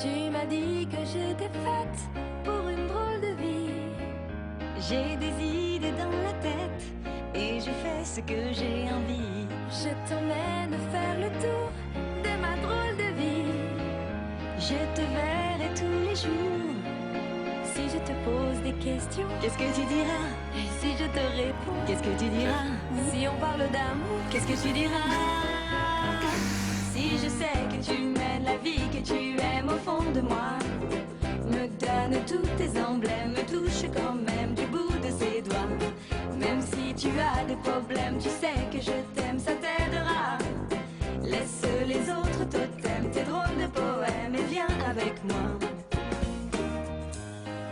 Tu m'as dit que j'étais faite pour une drôle de vie. J'ai des idées dans la tête et je fais ce que j'ai envie. Je t'emmène faire le tour de ma drôle de vie. Je te verrai tous les jours. Si je te pose des questions, qu'est-ce que tu diras? Et si je te réponds, qu'est-ce que tu diras? Si on parle d'amour, qu'est-ce que tu diras? Si je sais que tu mènes la vie que tu aimes au fond de moi, me donne tous tes emblèmes, me touche quand même du bout de ses doigts. Même si tu as des problèmes, tu sais que je t'aime, ça t'aidera. Laisse les autres totems, tes drôles de poèmes et viens avec moi.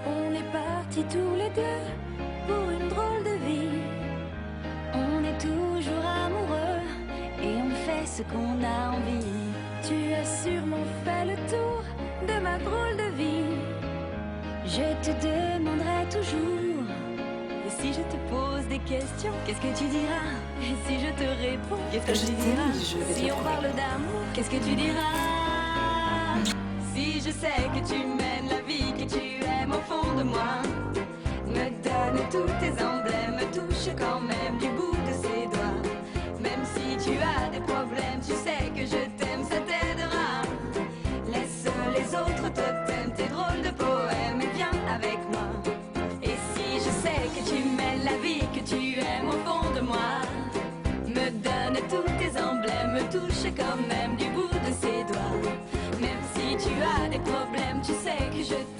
On est partis tous les deux pour une drôle de vie. On est toujours amoureux et on fait ce qu'on a envie. Tu as sûrement fait le tour de ma drôle de vie. Je te demanderai toujours. Et si je te pose des questions, qu'est-ce que tu diras? Et si je te réponds, qu'est-ce que tu diras? Si on parle d'amour, qu'est-ce que tu diras? Si je sais que tu mènes la vie que tu aimes au fond de moi, me donne tous tes emblèmes, me touche quand même du bout de ses doigts. Même si tu as des problèmes, tu sais que je t'aime, ça t'aidera. Laisse les autres totems, tes drôles de poèmes et viens avec moi. Et si je sais que tu mènes la vie que tu aimes au fond de moi, me donne tous tes emblèmes, me touche quand même du bout de ses doigts. Même si tu as des problèmes, tu sais que je t'aime.